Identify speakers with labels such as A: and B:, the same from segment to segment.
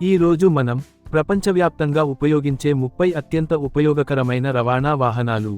A: ఈ రోజు మనం ప్రపంచవ్యాప్తంగా ఉపయోగించే 30 అత్యంత ఉపయోగకరమైన రవాణా వాహనాలు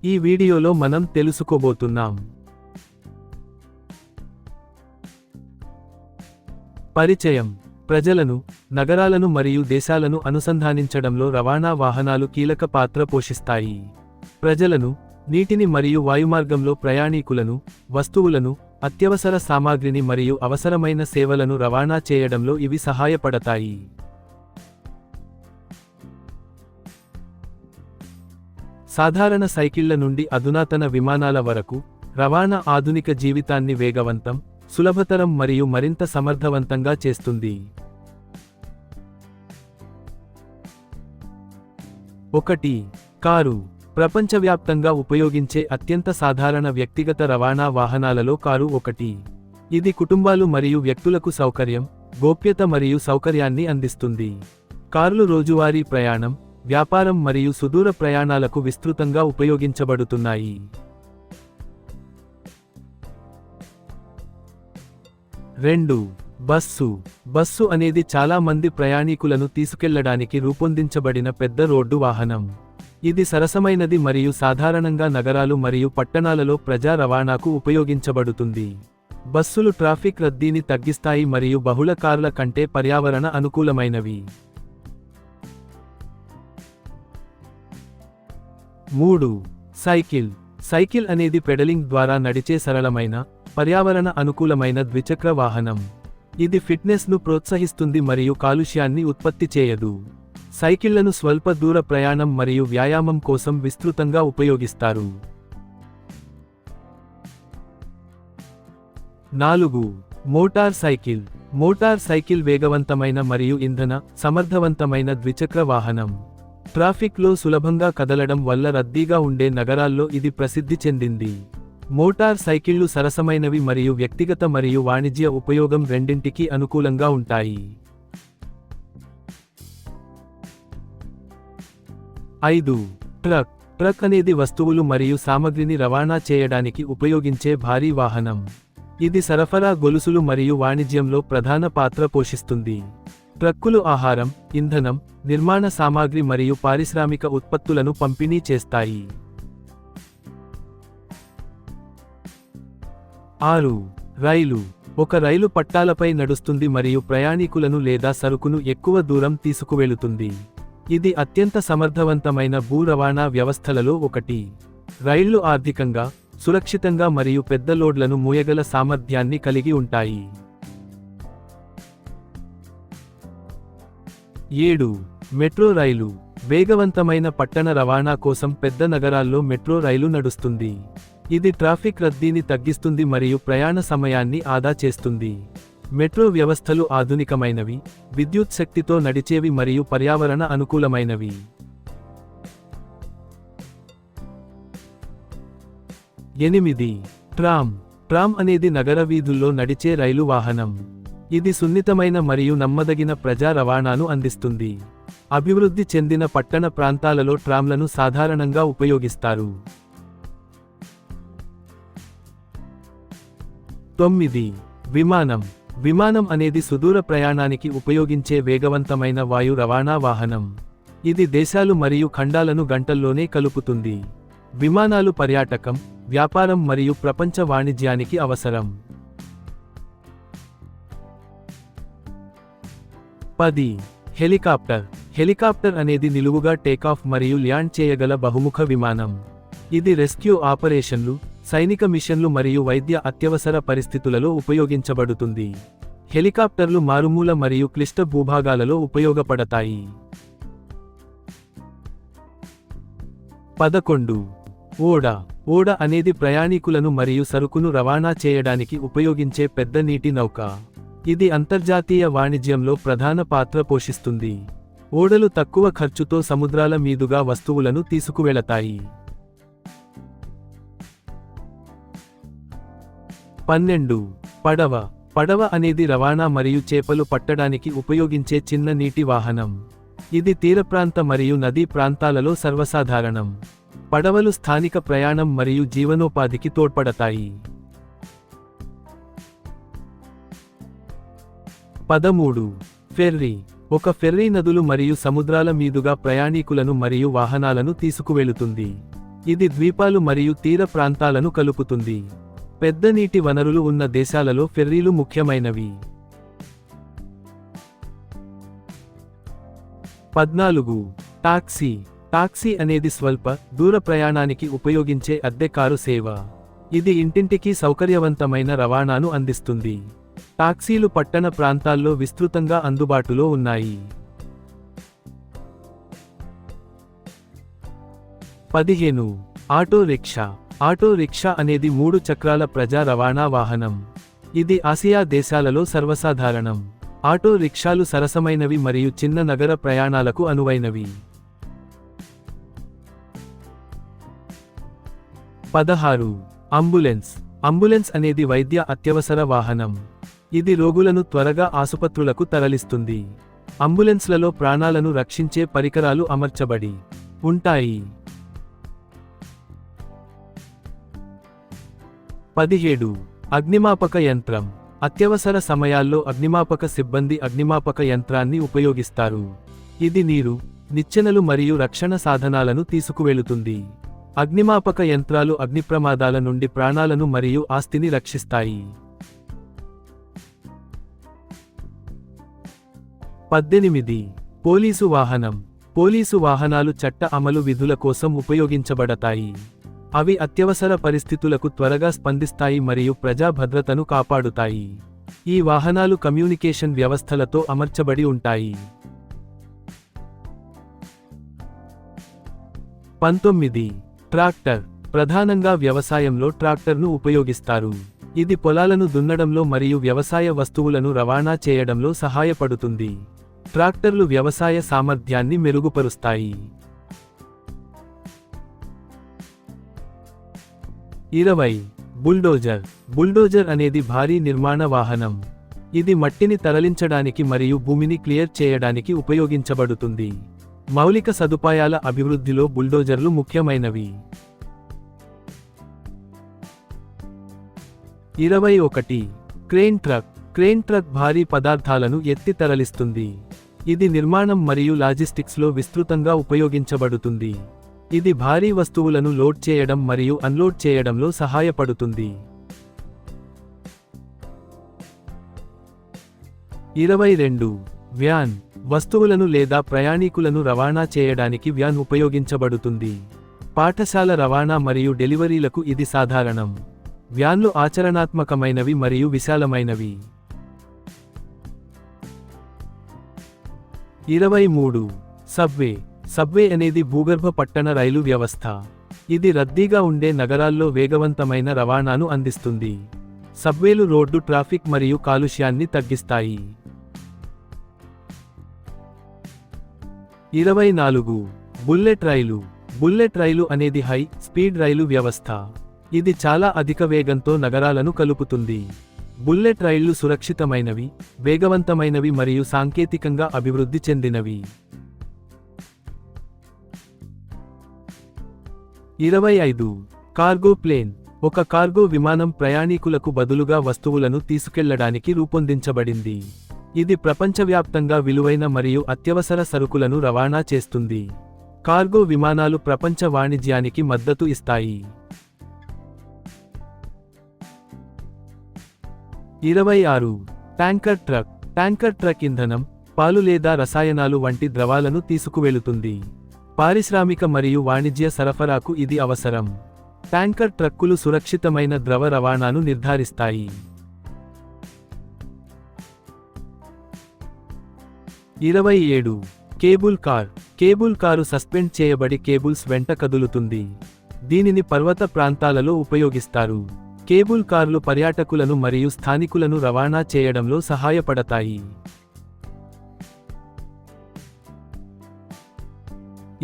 A: ఈ వీడియోలో మనం తెలుసుకోబోతున్నాం. పరిచయం. ప్రజలను, నగరాలను మరియు దేశాలను అనుసంధానించడంలో రవాణా వాహనాలు కీలక పాత్ర పోషిస్తాయి. ప్రజలను, నీటిని మరియు వాయుమార్గంలో ప్రయాణీకులను, వస్తువులను, అత్యవసర సామాగ్రిని మరియు అవసరమైన సేవలను రవాణా చేయడంలో ఇవి సహాయపడతాయి. సాధారణ సైకిళ్ల నుండి అధునాతన విమానాల వరకు, రవాణా ఆధునిక జీవితాన్ని వేగవంతం, సులభతరం మరియు మరింత సమర్థవంతంగా చేస్తుంది. 1. కారు. ప్రపంచవ్యాప్తంగా ఉపయోగించే అత్యంత సాధారణ వ్యక్తిగత రవాణా వాహనాలలో కారు ఒకటి. ఇది కుటుంబాలు మరియు వ్యక్తులకు సౌకర్యం, గోప్యత మరియు సౌకర్యాన్ని అందిస్తుంది. కార్లు రోజువారీ ప్రయాణం, వ్యాపారం మరియు సుదూర ప్రయాణాలకు విస్తృతంగా ఉపయోగించబడుతున్నాయి. 2. బస్సు. బస్సు అనేది చాలా మంది ప్రయాణీకులను తీసుకెళ్లడానికి రూపొందించబడిన పెద్ద రోడ్డు వాహనం. ఇది సరసమైనది మరియు సాధారణంగా నగరాలు మరియు పట్టణాలలో ప్రజా రవాణాకు ఉపయోగించబడుతుంది. బస్సులు ట్రాఫిక్ రద్దీని తగ్గిస్తాయి మరియు బహుళ కార్ల కంటే పర్యావరణ అనుకూలమైనవి. 3. సైకిల్. సైకిల్ అనేది పెడలింగ్ ద్వారా నడిచే సరళమైన, పర్యావరణ అనుకూలమైన ద్విచక్ర వాహనం. ఇది ఫిట్నెస్ను ప్రోత్సహిస్తుంది మరియు కాలుష్యాన్ని ఉత్పత్తి చేయదు. సైకిళ్లను స్వల్ప దూర ప్రయాణం మరియు వ్యాయామం కోసం విస్తృతంగా ఉపయోగిస్తారు. 4. Motor cycle. మోటార్ సైకిల్ వేగవంతమైన మరియు ఇంధన సమర్థవంతమైన ద్విచక్ర వాహనం. ట్రాఫిక్లో సులభంగా కదలడం వల్ల రద్దీగా ఉండే నగరాల్లో ఇది ప్రసిద్ధి చెందింది. మోటార్ సైకిళ్లు సరసమైనవి మరియు వ్యక్తిగత మరియు వాణిజ్య ఉపయోగం రెండింటికీ అనుకూలంగా ఉంటాయి. 5. ట్రక్. ట్రక్ అనేది వస్తువులు మరియు సామగ్రిని రవాణా చేయడానికి ఉపయోగించే భారీ వాహనం. ఇది సరఫరా గొలుసులు మరియు వాణిజ్యంలో ప్రధాన పాత్ర పోషిస్తుంది. ట్రక్కులు ఆహారం, ఇంధనం, నిర్మాణ సామాగ్రి మరియు పారిశ్రామిక ఉత్పత్తులను పంపిణీ చేస్తాయి. 6. రైలు. ఒక రైలు పట్టాలపై నడుస్తుంది మరియు ప్రయాణీకులను లేదా సరుకును ఎక్కువ దూరం తీసుకువెళుతుంది. ఇది అత్యంత సమర్థవంతమైన భూ రవాణా వ్యవస్థలలో ఒకటి. రైళ్లు ఆర్థికంగా, సురక్షితంగా మరియు పెద్ద లోడ్లను మోయగల సామర్థ్యాన్ని కలిగి ఉంటాయి. 7. మెట్రో రైలు. వేగవంతమైన పట్టణ రవాణా కోసం పెద్ద నగరాల్లో మెట్రో రైలు నడుస్తుంది. ఇది ట్రాఫిక్ రద్దీని తగ్గిస్తుంది మరియు ప్రయాణ సమయాన్ని ఆదా చేస్తుంది. మెట్రో వ్యవస్థలు ఆధునికమైనవి, విద్యుత్ శక్తితో నడిచేవి మరియు పర్యావరణ అనుకూలమైనవి. 8. ట్రామ్. ట్రామ్ అనేది నగర వీధుల్లో నడిచే రైలు వాహనం. ఇది సున్నితమైన మరియు నమ్మదగిన ప్రజా రవాణాను అందిస్తుంది. అభివృద్ధి చెందిన పట్టణ ప్రాంతాలలో ట్రామ్లను సాధారణంగా ఉపయోగిస్తారు. 9. విమానం. విమానం అనేది సుదూర ప్రయాణానికి ఉపయోగించే వేగవంతమైన వాయు రవాణా వాహనం. ఇది దేశాలు మరియు ఖండాలను గంటల్లోనే కలుపుతుంది. విమానాలు పర్యాటకం, వ్యాపారం మరియు ప్రపంచ వాణిజ్యానికి అవసరం. 10. హెలికాప్టర్. హెలికాప్టర్ అనేది నిలువుగా టేకాఫ్ మరియు ల్యాండ్ చేయగల బహుముఖ విమానం. ఇది రెస్క్యూ ఆపరేషన్లు, సైనిక మిషన్లు మరియు వైద్య అత్యవసర పరిస్థితులలో ఉపయోగించబడుతుంది. హెలికాప్టర్లు మారుమూల మరియు క్లిష్ట భూభాగాలలో ఉపయోగపడతాయి. 11. ఓడ. ఓడ అనేది ప్రయాణీకులను మరియు సరుకును రవాణా చేయడానికి ఉపయోగించే పెద్ద నీటి నౌక. ఇది అంతర్జాతీయ వాణిజ్యంలో ప్రధాన పాత్ర పోషిస్తుంది. ఓడలు తక్కువ ఖర్చుతో సముద్రాల మీదుగా వస్తువులను తీసుకువెళతాయి. 12. పడవ. పడవ అనేది రవాణా మరియు చేపలు పట్టడానికి ఉపయోగించే చిన్న నీటి వాహనం. ఇది తీరప్రాంత మరియు నదీ ప్రాంతాలలో సర్వసాధారణం. పడవలు స్థానిక ప్రయాణం మరియు జీవనోపాధికి తోడ్పడతాయి. 13. ఫెర్రీ. ఒక ఫెర్రీ నదులు మరియు సముద్రాల మీదుగా ప్రయాణికులను మరియు వాహనాలను తీసుకువెళుతుంది. ఇది ద్వీపాలు మరియు తీర ప్రాంతాలను కలుపుతుంది. పెద్ద నీటి వనరులు ఉన్న దేశాలలో ఫెర్రీలు ముఖ్యమైనవి. 14. టాక్సీ. టాక్సీ అనేది స్వల్ప దూర ప్రయాణానికి ఉపయోగించే అద్దె కారు సేవ. ఇది ఇంటింటికి సౌకర్యవంతమైన రవాణాను అందిస్తుంది. టాక్సీలు పట్టణ ప్రాంతాల్లో విస్తృతంగా అందుబాటులో ఉన్నాయి. 15. Auto rickshaw. ఆటో రిక్షా అనేది 3 చక్రాల ప్రజా రవాణా వాహనం. ఇది ఆసియా దేశాలలో సర్వసాధారణం. ఆటో రిక్షాలు సరసమైనవి మరియు చిన్న నగర ప్రయాణాలకు అనువైనవి. 16. అంబులెన్స్. అంబులెన్స్ అనేది వైద్య అత్యవసర వాహనం. ఇది రోగులను త్వరగా ఆసుపత్రులకు తరలిస్తుంది. అంబులెన్స్లలో ప్రాణాలను రక్షించే పరికరాలు అమర్చబడి ఉంటాయి. 17. అగ్నిమాపక యంత్రం. అత్యవసర సమయాల్లో అగ్నిమాపక సిబ్బంది అగ్నిమాపక యంత్రాన్ని ఉపయోగిస్తారు. ఇది నీరు, నిచ్చెనలు మరియు రక్షణ సాధనాలను తీసుకువెళుతుంది. అగ్నిమాపక యంత్రాలు అగ్నిప్రమాదాల నుండి ప్రాణాలను మరియు ఆస్తిని రక్షిస్తాయి. 18. పోలీసు వాహనం. పోలీసు వాహనాలు చట్ట అమలు విధుల కోసం ఉపయోగించబడతాయి. అవి అత్యవసర పరిస్థితులకు త్వరగా స్పందిస్తాయి మరియు ప్రజా భద్రతను కాపాడుతాయి. ఈ వాహనాలు కమ్యూనికేషన్ వ్యవస్థలతో అమర్చబడి ఉంటాయి. 19. ట్రాక్టర్. ప్రధానంగా వ్యవసాయంలో ట్రాక్టర్ను ఉపయోగిస్తారు. ఇది పొలాలను దున్నడంలో మరియు వ్యవసాయ వస్తువులను రవాణా చేయడంలో సహాయపడుతుంది. ట్రాక్టర్లు వ్యవసాయ సామర్థ్యాన్ని మెరుగుపరుస్తాయి. 20. బుల్డోజర్. బుల్డోజర్ అనేది భారీ నిర్మాణ వాహనం. ఇది మట్టిని తరలించడానికి మరియు భూమిని క్లియర్ చేయడానికి ఉపయోగించబడుతుంది. మౌలిక సదుపాయాల అభివృద్ధిలో బుల్డోజర్లు ముఖ్యమైనవి. 21. Crane truck. క్రేన్ ట్రక్ భారీ పదార్థాలను ఎత్తి తరలిస్తుంది. ఇది నిర్మాణం మరియు లాజిస్టిక్స్లో విస్తృతంగా ఉపయోగించబడుతుంది. ఇది భారీ వస్తువులను లోడ్ చేయడం మరియు అన్లోడ్ చేయడంలో సహాయపడుతుంది. 22. వ్యాన్. వస్తువులను లేదా ప్రయాణికులను రవాణా చేయడానికి వ్యాన్ ఉపయోగించబడుతుంది. పాఠశాల రవాణా మరియు డెలివరీలకు ఇది సాధారణం. వ్యాన్లు ఆచరణాత్మకమైనవి మరియు విశాలమైనవి. 23. సబ్వే. సబ్వే అనేది భూగర్భ పట్టణ రైలు వ్యవస్థ. ఇది రద్దీగా ఉండే నగరాల్లో వేగవంతమైన రవాణాను అందిస్తుంది. సబ్వేలు రోడ్డు ట్రాఫిక్ మరియు కాలుష్యాన్ని తగ్గిస్తాయి. 24. బుల్లెట్ రైలు. బుల్లెట్ రైలు అనేది హై స్పీడ్ రైలు వ్యవస్థ. ఇది చాలా అధిక వేగంతో నగరాలను కలుపుతుంది. బుల్లెట్ రైళ్లు సురక్షితమైనవి, వేగవంతమైనవి మరియు సాంకేతికంగా అభివృద్ధి చెందినవి. 25. Cargo plane. ఒక కార్గో విమానం ప్రయాణికులకు బదులుగా వస్తువులను తీసుకెళ్లడానికి రూపొందించబడింది. ఇది ప్రపంచవ్యాప్తంగా విలువైన మరియు అత్యవసర సరుకులను రవాణా చేస్తుంది. కార్గో విమానాలు ప్రపంచ వాణిజ్యానికి మద్దతు ఇస్తాయి. 26. Tanker truck. ట్యాంకర్ ట్రక్ ఇంధనం, పాలు లేదా రసాయనాలు వంటి ద్రవాలను తీసుకువెళుతుంది. పారిశ్రామిక మరియు వాణిజ్య సరఫరాకు ఇది అవసరం. ట్యాంకర్ ట్రక్కులు సురక్షితమైన ద్రవ రవాణాను నిర్ధారిస్తాయి. 27. Cable car. Cable car suspend చేయబడి కేబుల్స్ వెంట కదులుతుంది. దీనిని పర్వత ప్రాంతాలలో ఉపయోగిస్తారు. కేబుల్ కార్లు పర్యాటకులను మరియు స్థానికులను రవాణా చేయడంలో సహాయపడతాయి.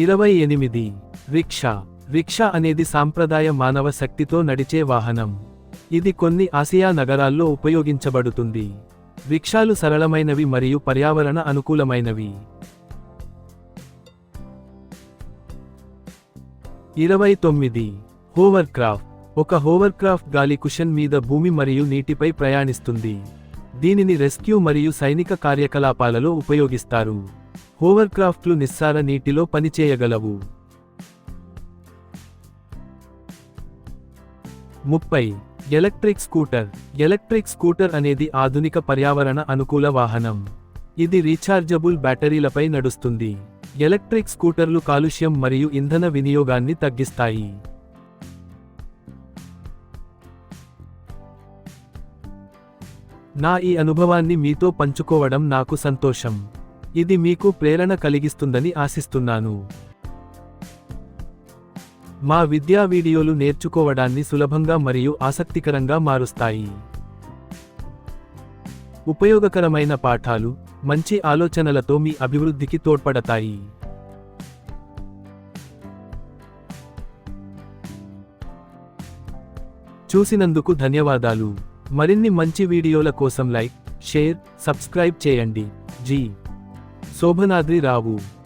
A: 28. రిక్షా. రిక్షా అనేది సాంప్రదాయ మానవ శక్తితో నడిచే వాహనం. ఇది కొన్ని ఆసియా నగరాల్లో ఉపయోగించబడుతుంది. రిక్షాలు సరళమైనవి మరియు పర్యావరణ అనుకూలమైనవి. 29. హోవర్క్రాఫ్ట్. ఒక హోవర్క్రాఫ్ట్ గాలి కుషన్ మీద భూమి మరియు నీటిపై ప్రయాణిస్తుంది. దీనిని రెస్క్యూ మరియు సైనిక కార్యకలాపాలలో ఉపయోగిస్తారు. హోవర్క్రాఫ్ట్లు నిస్సార నీటిలో పనిచేయగలవు. 30. Electric scooter. ఎలక్ట్రిక్ స్కూటర్ అనేది ఆధునిక పర్యావరణ అనుకూల వాహనం. ఇది రీఛార్జబుల్ బ్యాటరీలపై నడుస్తుంది. ఎలక్ట్రిక్ స్కూటర్లు కాలుష్యం మరియు ఇంధన వినియోగాన్ని తగ్గిస్తాయి. నా ఈ అనుభవాన్ని మీతో పంచుకోవడం నాకు సంతోషం. ఇది మీకు ప్రేరణ కలిగిస్తుందని ఆశిస్తున్నాను. మా విద్యా వీడియోలు నేర్చుకోవడాన్ని సులభంగా మరియు ఆసక్తికరంగా మారుస్తాయి. ఉపయోగకరమైన పాఠాలు, మంచి ఆలోచనలతో మీ అభివృద్ధికి తోడ్పడతాయి. చూసినందుకు ధన్యవాదాలు. మరిన్ని మంచి వీడియోల కోసం లైక్, షేర్, సబ్స్క్రైబ్ చేయండి. జి. శోభనాద్రి రావు.